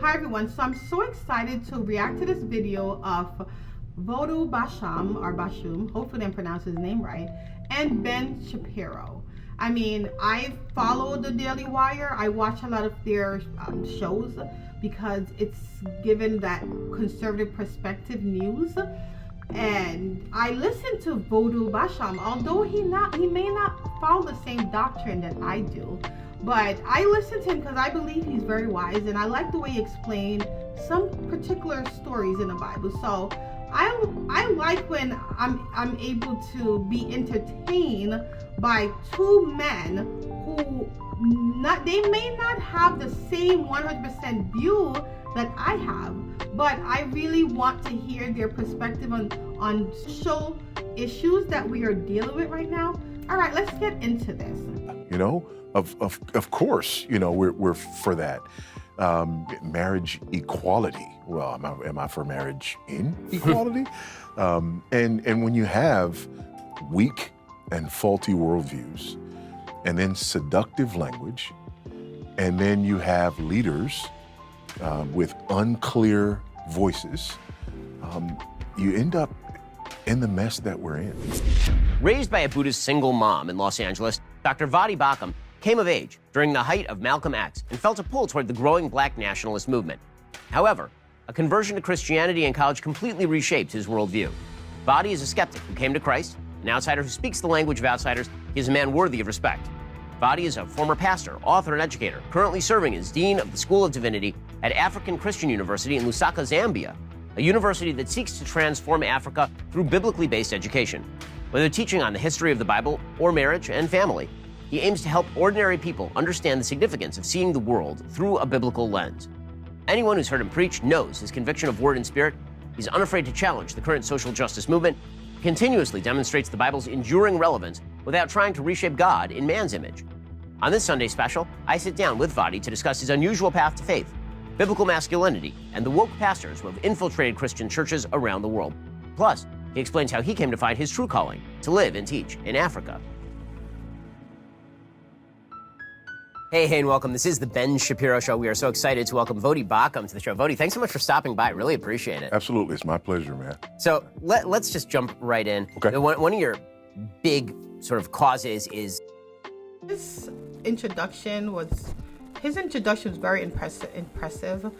Hi everyone, so I'm so excited to react to this video of Voddie Baucham, or Baucham, hopefully I'm pronouncing his name right, and Ben Shapiro. I mean, I follow the Dailywire. I watch a lot of their shows because it's given that conservative perspective news. And I listen to Voddie Baucham, although he may not follow the same doctrine that I do. But I listen to him because I believe he's very wise, and I like the way he explained some particular stories in the Bible. So I like when I'm able to be entertained by two men who they may not have the same 100% view that I have, but I really want to hear their perspective on social issues that we are dealing with right now. All right, let's get into this. You know, of course, you know, we're for that. Marriage equality. Well, am I for marriage inequality? And when you have weak and faulty worldviews, and then seductive language, and then you have leaders with unclear voices, you end up in the mess that we're in. Raised by a Buddhist single mom in Los Angeles, Dr. Voddie Baucham came of age during the height of Malcolm X and felt a pull toward the growing black nationalist movement. However, a conversion to Christianity in college completely reshaped his worldview. Voddie is a skeptic who came to Christ, an outsider who speaks the language of outsiders. He is a man worthy of respect. Voddie is a former pastor, author, and educator, currently serving as Dean of the School of Divinity at African Christian University in Lusaka, Zambia, a university that seeks to transform Africa through biblically based education. Whether teaching on the history of the Bible or marriage and family, he aims to help ordinary people understand the significance of seeing the world through a biblical lens. Anyone who's heard him preach knows his conviction of word and spirit. He's unafraid to challenge the current social justice movement, continuously demonstrates the Bible's enduring relevance without trying to reshape God in man's image. On this Sunday special, I sit down with Voddie to discuss his unusual path to faith, biblical masculinity, and the woke pastors who have infiltrated Christian churches around the world. Plus, he explains how he came to find his true calling, to live and teach in Africa. Hey, and welcome. This is the Ben Shapiro Show. We are so excited to welcome Voddie Baucham to the show. Voddie, thanks so much for stopping by. Really appreciate it. Absolutely. It's my pleasure, man. So let's just jump right in. Okay. One of your big sort of causes is... His introduction was very impressive.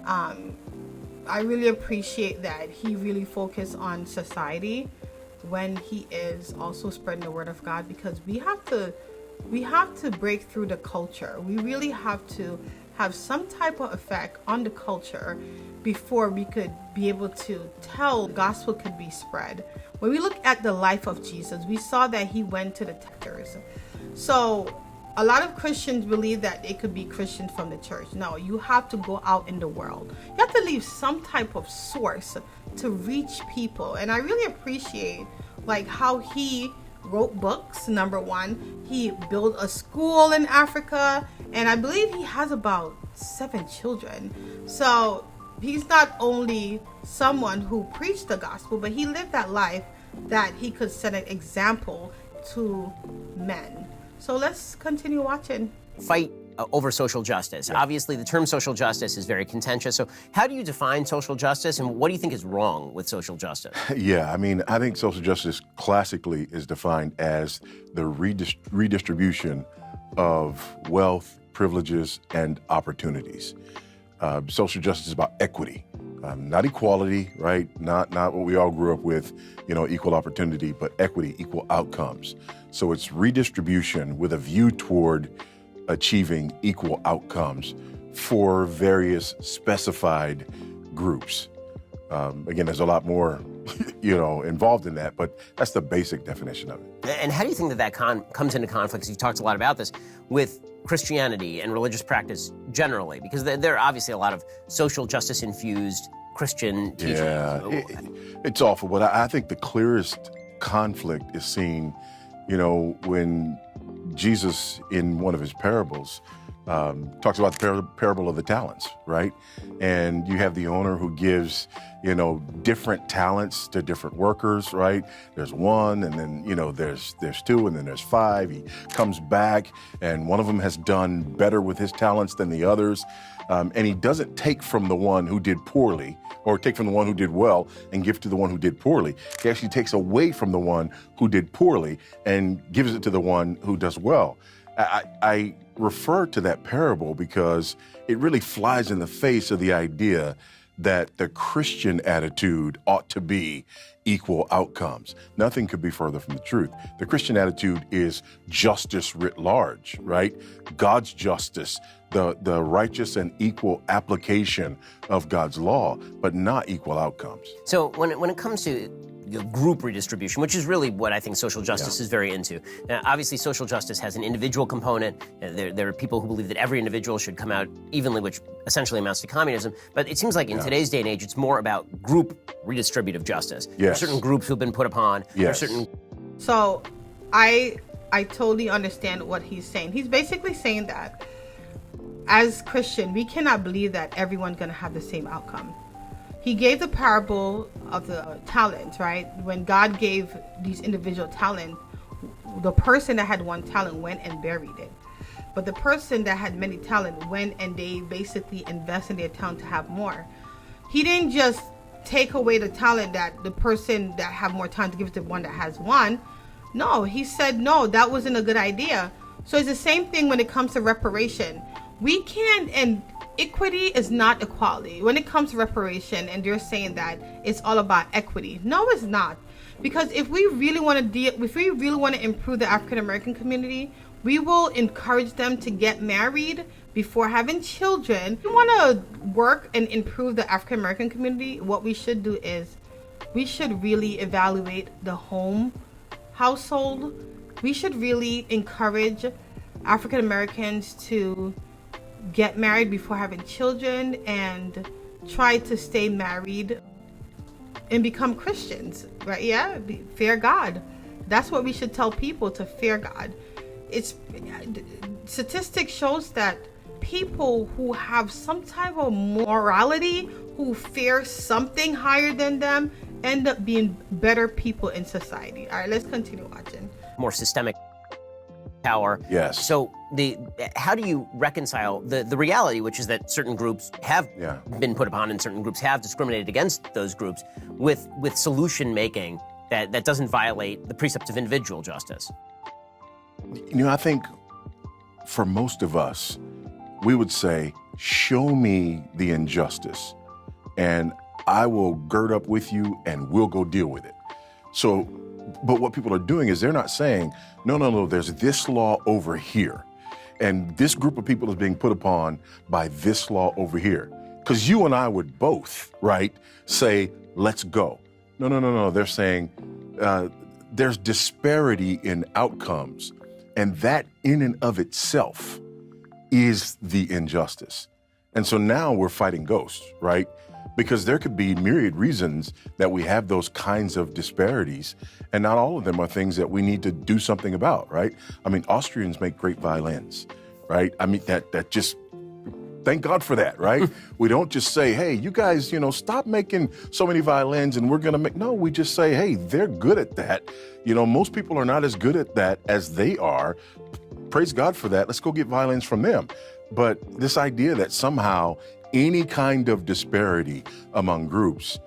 I really appreciate that he really focused on society when he is also spreading the word of God, because we have to break through the culture. We really have to have some type of effect on the culture before we could be able to tell the gospel could be spread. When we look at the life of Jesus, we saw that he went to the taxers. So a lot of Christians believe that they could be Christians from the church. No, you have to go out in the world. You have to leave some type of source to reach people. And I really appreciate like how he wrote books. Number one, he built a school in Africa, and I believe he has about 7 children. So he's not only someone who preached the gospel, but he lived that life that he could set an example to men. So let's continue watching. Fight over social justice. Yeah. Obviously, the term social justice is very contentious. So how do you define social justice, and what do you think is wrong with social justice? Yeah, I mean, I think social justice classically is defined as the redistribution of wealth, privileges, and opportunities. Social justice is about equity, not equality, right? Not what we all grew up with, you know, equal opportunity, but equity, equal outcomes. So it's redistribution with a view toward achieving equal outcomes for various specified groups. Again, there's a lot more, you know, involved in that, but that's the basic definition of it. And how do you think that comes into conflict, because you've talked a lot about this, with Christianity and religious practice generally? Because there are obviously a lot of social justice-infused Christian teachings. Yeah, it's awful, but I think the clearest conflict is seen, you know, when Jesus, in one of his parables, talks about the parable of the talents, right? And you have the owner who gives, different talents to different workers, right? There's one, and then, there's two, and then there's five. He comes back, and one of them has done better with his talents than the others. And he doesn't take from the one who did poorly, or take from the one who did well and give to the one who did poorly. He actually takes away from the one who did poorly and gives it to the one who does well. I refer to that parable because it really flies in the face of the idea that the Christian attitude ought to be equal outcomes. Nothing could be further from the truth. The Christian attitude is justice writ large, right? God's justice, the righteous and equal application of God's law, but not equal outcomes. So when it comes to group redistribution, which is really what I think social justice is very into. Now, obviously, social justice has an individual component. There are people who believe that every individual should come out evenly, which essentially amounts to communism. But it seems like in today's day and age, it's more about group redistributive justice. There are certain groups who've been put upon. There are certain. So I totally understand what he's saying. He's basically saying that as Christian, we cannot believe that everyone's going to have the same outcome. He gave the parable of the talents, right? When God gave these individual talents, the person that had one talent went and buried it. But the person that had many talents went and they basically invested their talent to have more. He didn't just take away the talent that the person that had more talent to give it to one that has one. No, he said, no, that wasn't a good idea. So it's the same thing when it comes to reparation. We can't, and equity is not equality. When it comes to reparation, and they're saying that it's all about equity. No, it's not. Because if we really want to improve the African American community, we will encourage them to get married before having children. If we want to work and improve the African American community, what we should do is we should really evaluate the household. We should really encourage African Americans to get married before having children and try to stay married and become Christians, right? Yeah, fear God. That's what we should tell people, to fear God. Statistics shows that people who have some type of morality, who fear something higher than them, end up being better people in society. All right, let's continue watching. More systemic power. Yes. So how do you reconcile the reality, which is that certain groups have been put upon and certain groups have discriminated against those groups, with solution making that doesn't violate the precepts of individual justice? I think for most of us, we would say, show me the injustice and I will gird up with you and we'll go deal with it. So, but what people are doing is they're not saying, no, there's this law over here. And this group of people is being put upon by this law over here. Because you and I would both, right, say, let's go. No. They're saying there's disparity in outcomes. And that in and of itself is the injustice. And so now we're fighting ghosts, right? Because there could be myriad reasons that we have those kinds of disparities, and not all of them are things that we need to do something about, right? I mean, Austrians make great violins, right? I mean, that just, thank God for that, right? We don't just say, hey, you guys, stop making so many violins and we're gonna make, no, we just say, hey, they're good at that. Most people are not as good at that as they are. Praise God for that. Let's go get violins from them. But this idea that somehow any kind of disparity among groups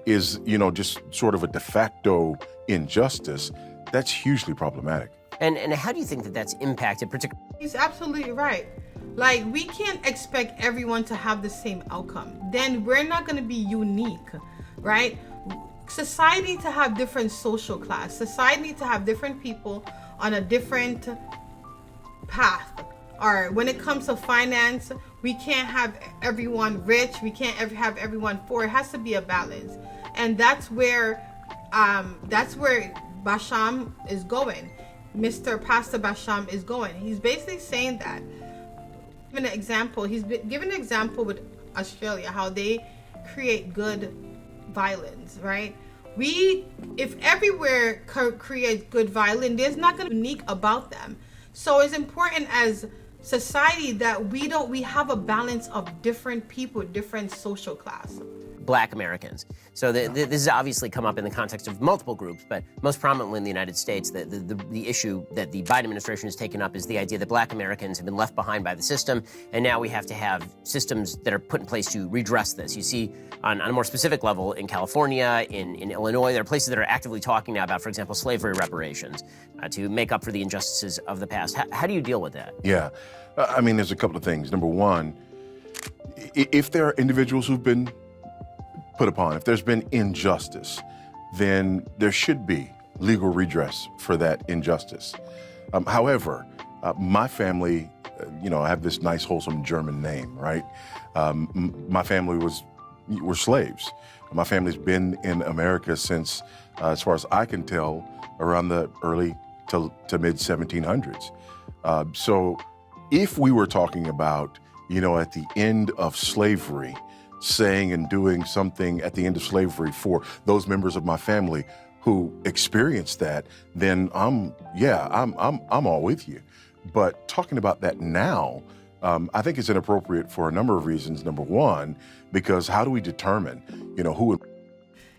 is, just sort of a de facto injustice, that's hugely problematic. And how do you think that that's impacted particularly? He's absolutely right. Like, we can't expect everyone to have the same outcome. Then we're not going to be unique, right? Society to have different social class. Society to have different people on a different path. Or when it comes to finance, we can't have everyone rich. We can't have everyone poor. It has to be a balance, and that's where Baucham is going. Mr. Pastor Baucham is going. He's basically saying that. Giving an example. He's given an example with Australia, how they create good violins, right? If everywhere creates good violin, there's not going to be unique about them. So it's important as society that we have a balance of different people, different social class. Black Americans. So this has obviously come up in the context of multiple groups, but most prominently in the United States, the issue that the Biden administration has taken up is the idea that Black Americans have been left behind by the system, and now we have to have systems that are put in place to redress this. You see, on a more specific level, in California, in Illinois, there are places that are actively talking now about, for example, slavery reparations to make up for the injustices of the past. How do you deal with that? Yeah, I mean, there's a couple of things. Number one, if there are individuals who've been put upon, if there's been injustice, then there should be legal redress for that injustice. However, my family, I have this nice, wholesome German name, right? My family were slaves. My family's been in America since, as far as I can tell, around the early to mid 1700s. So if we were talking about, at the end of slavery, saying and doing something at the end of slavery for those members of my family who experienced that, then I'm all with you. But talking about that now, I think it's inappropriate for a number of reasons. Number one, because how do we determine, who?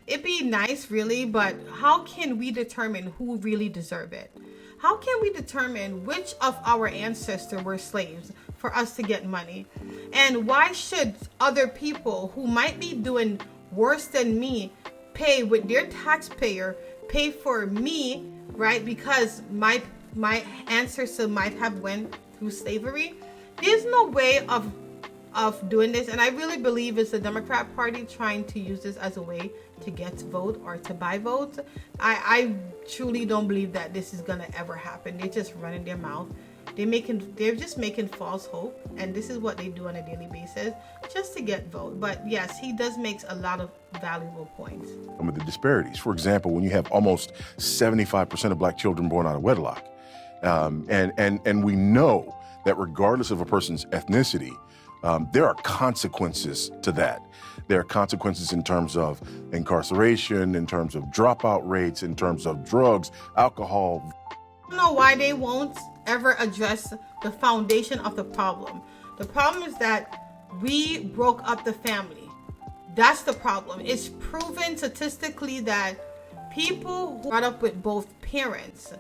It'd be nice, really, but how can we determine who really deserve it? How can we determine which of our ancestors were slaves for us to get money? And why should other people who might be doing worse than me pay with their taxpayer, pay for me, right? Because my ancestors might have went through slavery. There's no way of doing this, and I really believe it's the Democrat Party trying to use this as a way to get vote or to buy votes. I truly don't believe that this is gonna ever happen. They're just running their mouth. They're just making false hope, and this is what they do on a daily basis just to get vote. But yes, he does make a lot of valuable points. Some of the disparities. For example, when you have almost 75% of Black children born out of wedlock, and we know that regardless of a person's ethnicity, there are consequences to that. There are consequences in terms of incarceration, in terms of dropout rates, in terms of drugs, alcohol. I don't know why they won't ever address the foundation of the problem. The problem is that we broke up the family. That's the problem. It's proven statistically that people who brought up with both parents,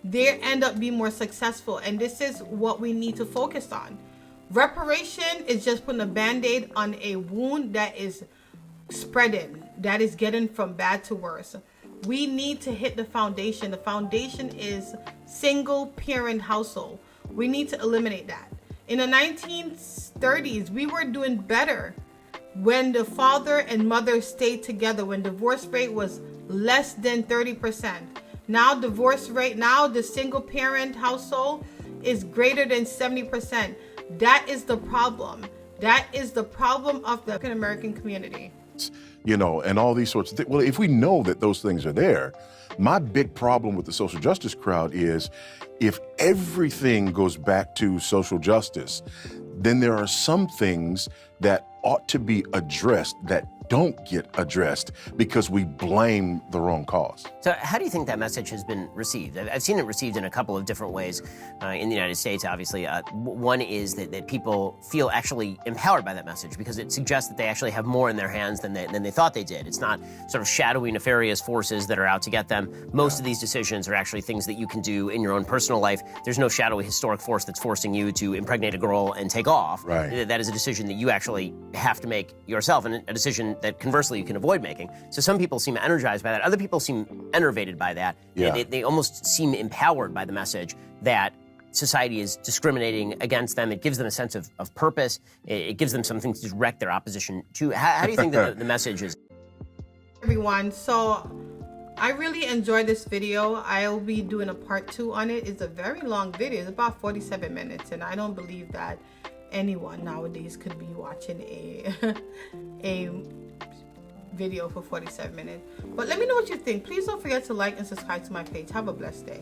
they end up being more successful, and this is what we need to focus on. Reparation is just putting a band-aid on a wound that is spreading, that is getting from bad to worse. We need to hit the foundation. The foundation is single parent household. We need to eliminate that. In the 1930s, we were doing better when the father and mother stayed together, when divorce rate was less than 30%. Now the single parent household is greater than 70%. That is the problem. That is the problem of the African American community. And all these sorts of things. Well, if we know that those things are there, my big problem with the social justice crowd is if everything goes back to social justice, then there are some things that ought to be addressed that don't get addressed because we blame the wrong cause. So how do you think that message has been received? I've seen it received in a couple of different ways in the United States, obviously. One is that people feel actually empowered by that message because it suggests that they actually have more in their hands than they thought they did. It's not sort of shadowy, nefarious forces that are out to get them. Most of these decisions are actually things that you can do in your own personal life. There's no shadowy historic force that's forcing you to impregnate a girl and take off. Right. That is a decision that you actually have to make yourself, and a decision that conversely you can avoid making. So some people seem energized by that. Other people seem enervated by that. Yeah. They almost seem empowered by the message that society is discriminating against them. It gives them a sense of purpose. It gives them something to direct their opposition to. How do you think that the message is? Everyone, so I really enjoyed this video. I'll be doing a part 2 on it. It's a very long video. It's about 47 minutes, and I don't believe that anyone nowadays could be watching a video for 47 minutes. But let me know what you think. Please don't forget to like and subscribe to my page. Have a blessed day.